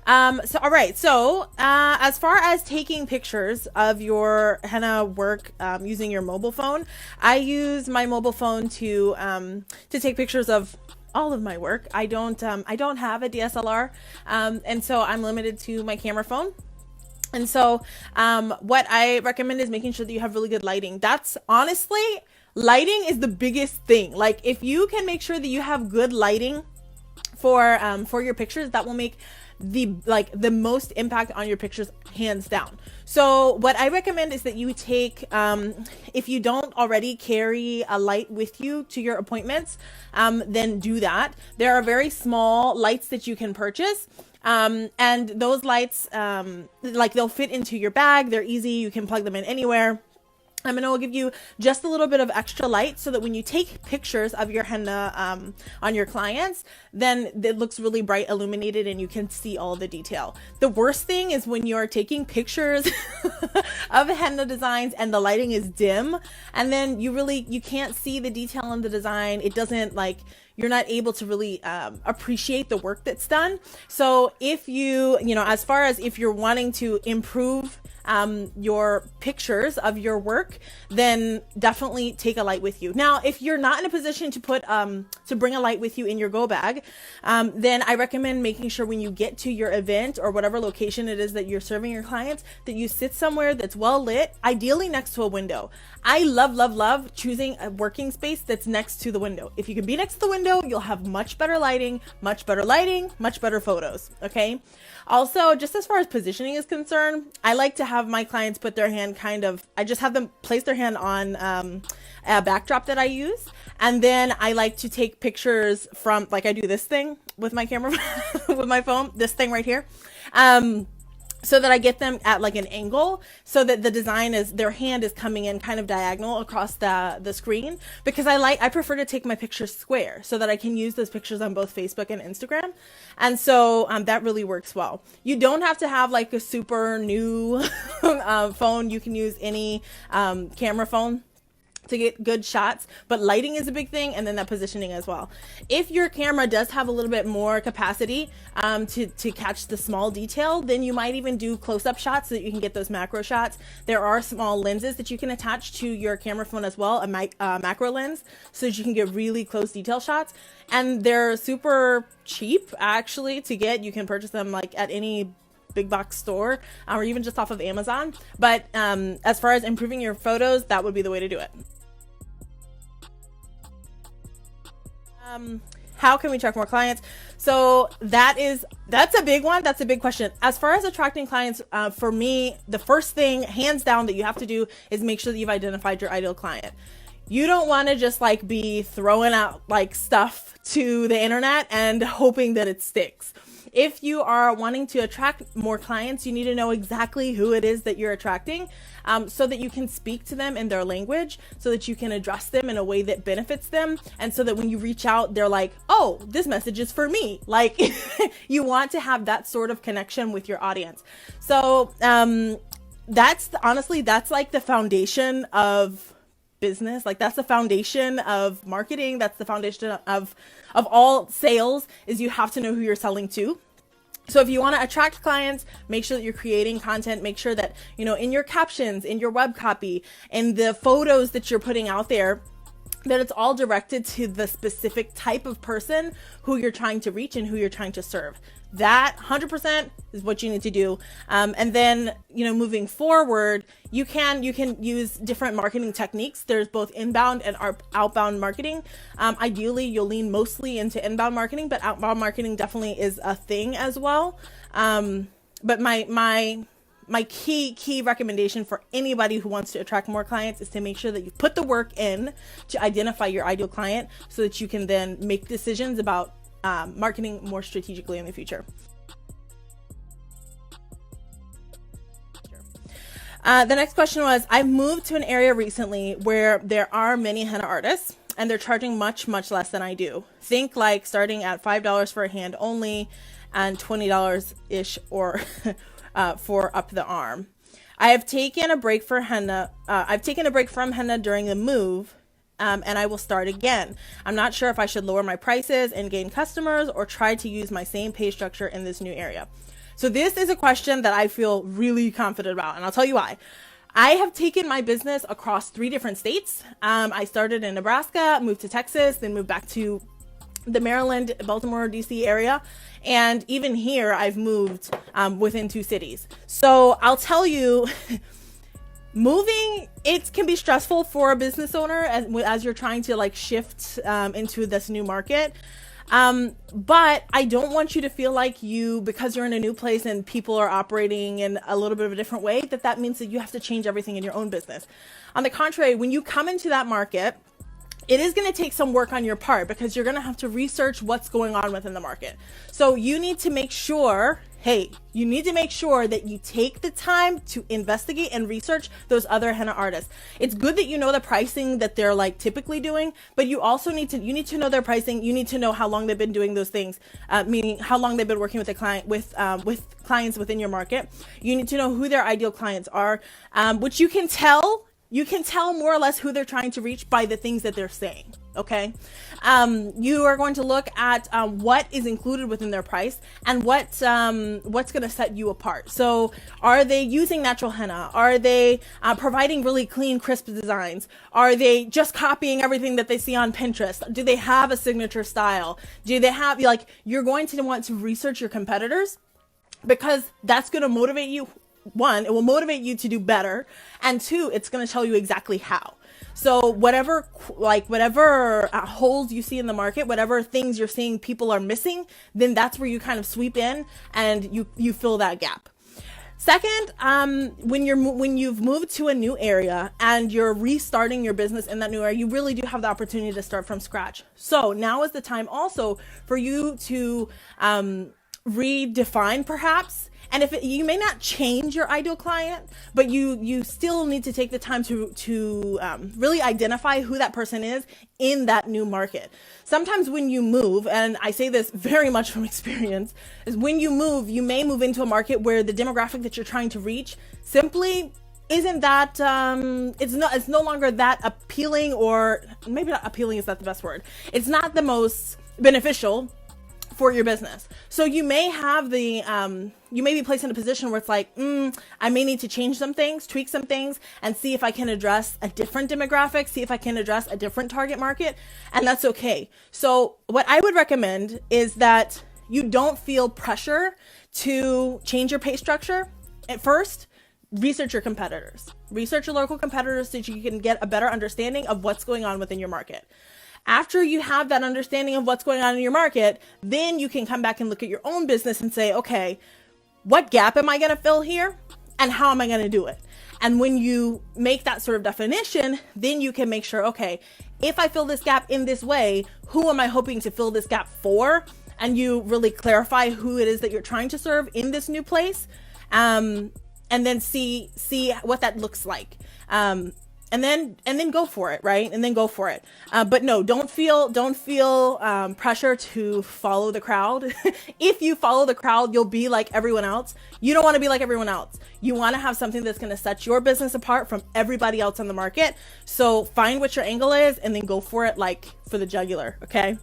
All right. So, as far as taking pictures of your henna work, using your mobile phone, I use my mobile phone to take pictures of all of my work. I don't have a DSLR. And so I'm limited to my camera phone. And so, what I recommend is making sure that you have really good lighting. That's honestly, lighting is the biggest thing. Like, if you can make sure that you have good lighting for your pictures, that will make the most impact on your pictures, hands down. So what I recommend is that you take, if you don't already carry a light with you to your appointments, then do that. There are very small lights that you can purchase. And those lights, they'll fit into your bag. They're easy. You can plug them in anywhere. And it will give you just a little bit of extra light so that when you take pictures of your henna on your clients, then it looks really bright, illuminated, and you can see all the detail. The worst thing is when you're taking pictures of henna designs and the lighting is dim, and then you can't see the detail in the design. It doesn't, you're not able to really appreciate the work that's done. So if as far as if you're wanting to improve your pictures of your work, then definitely take a light with you. Now, if you're not in a position to bring a light with you in your go bag, then I recommend making sure when you get to your event or whatever location it is that you're serving your clients, that you sit somewhere that's well lit, ideally next to a window. I love choosing a working space that's next to the window. If you can be next to the window, you'll have much better lighting, much better photos. Okay. Also, just as far as positioning is concerned, I like to have my clients put their hand I just have them place their hand on a backdrop that I use. And then I like to take pictures from, I do this thing with my camera, with my phone, this thing right here. So that I get them at an angle so that the design is, their hand is coming in kind of diagonal across the screen, because I prefer to take my pictures square so that I can use those pictures on both Facebook and Instagram. And so that really works well. You don't have to have a super new phone. You can use any camera phone to get good shots, but lighting is a big thing, and then that positioning as well. If your camera does have a little bit more capacity to catch the small detail, then you might even do close-up shots so that you can get those macro shots. There are small lenses that you can attach to your camera phone as well, a macro lens, so that you can get really close detail shots. And they're super cheap actually to get. You can purchase them at any big box store, or even just off of Amazon. But as far as improving your photos, that would be the way to do it. How can we attract more clients? So that's a big one. That's a big question. As far as attracting clients, for me, the first thing, hands down, that you have to do is make sure that you've identified your ideal client. You don't want to just be throwing out stuff to the internet and hoping that it sticks. If you are wanting to attract more clients, you need to know exactly who it is that you're attracting, so that you can speak to them in their language, so that you can address them in a way that benefits them. And so that when you reach out, they're like, oh, this message is for me. You want to have that sort of connection with your audience. So that's the foundation of business. That's the foundation of marketing. That's the foundation of all sales, is you have to know who you're selling to. So if you want to attract clients, make sure that you're creating content. Make sure that, in your captions, in your web copy, in the photos that you're putting out there, that it's all directed to the specific type of person who you're trying to reach and who you're trying to serve. That 100% is what you need to do. And then, moving forward, you can use different marketing techniques. There's both inbound and outbound marketing. Ideally, you'll lean mostly into inbound marketing, but outbound marketing definitely is a thing as well. But my key recommendation for anybody who wants to attract more clients is to make sure that you put the work in to identify your ideal client, so that you can then make decisions about marketing more strategically in the future. The next question was, I moved to an area recently where there are many henna artists, and they're charging much less than I do. Think starting at $5 for a hand only, and $20-ish or for up the arm. I have taken a break for henna. I've taken a break from henna during the move, and I will start again. I'm not sure if I should lower my prices and gain customers, or try to use my same pay structure in this new area. So this is a question that I feel really confident about, and I'll tell you why. I have taken my business across 3 different states. I started in Nebraska, moved to Texas, then moved back to the Maryland, Baltimore, DC area. And even here, I've moved within 2 cities. So I'll tell you, moving, it can be stressful for a business owner as you're trying to like shift into this new market. But I don't want you to feel like because you're in a new place and people are operating in a little bit of a different way, that means that you have to change everything in your own business. On the contrary, when you come into that market, it is going to take some work on your part because you're going to have to research what's going on within the market. So you need to make sure, you need to make sure that you take the time to investigate and research those other henna artists. It's good that you know the pricing that they're like typically doing, but you also need to know their pricing. You need to know how long they've been doing those things, meaning how long they've been working with the client, with clients within your market. You need to know who their ideal clients are, which you can tell. You can tell more or less who they're trying to reach by the things that they're saying, okay? You are going to look at what is included within their price and what's going to set you apart. So are they using natural henna? Are they providing really clean, crisp designs? Are they just copying everything that they see on Pinterest? Do they have a signature style? Do they have, you're going to want to research your competitors because that's going to motivate you. 1, it will motivate you to do better, and 2, it's going to tell you exactly how. So whatever holes you see in the market, whatever things you're seeing people are missing, then that's where you kind of sweep in and you fill that gap. Second, when you've moved to a new area and you're restarting your business in that new area, you really do have the opportunity to start from scratch. So now is the time also for you to redefine perhaps. And you may not change your ideal client, but you still need to take the time to really identify who that person is in that new market. Sometimes when you move, and I say this very much from experience, is when you move, you may move into a market where the demographic that you're trying to reach simply isn't that, it's no longer that appealing, or maybe not appealing is not the best word. It's not the most beneficial for your business. So you may have you may be placed in a position where it's like, I may need to change some things, tweak some things, and see if I can address a different demographic, see if I can address a different target market, and that's okay. So what I would recommend is that you don't feel pressure to change your pay structure. At first, research your competitors. Research your local competitors so that you can get a better understanding of what's going on within your market. After you have that understanding of what's going on in your market, then you can come back and look at your own business and say, okay, what gap am I going to fill here? And how am I going to do it? And when you make that sort of definition, then you can make sure, okay, if I fill this gap in this way, who am I hoping to fill this gap for? And you really clarify who it is that you're trying to serve in this new place. And then see what that looks like. And then go for it, right? And then go for it. But no, don't feel pressure to follow the crowd. If you follow the crowd, you'll be like everyone else. You don't want to be like everyone else. You want to have something that's going to set your business apart from everybody else on the market. So find what your angle is and then go for it, like for the jugular. Okay.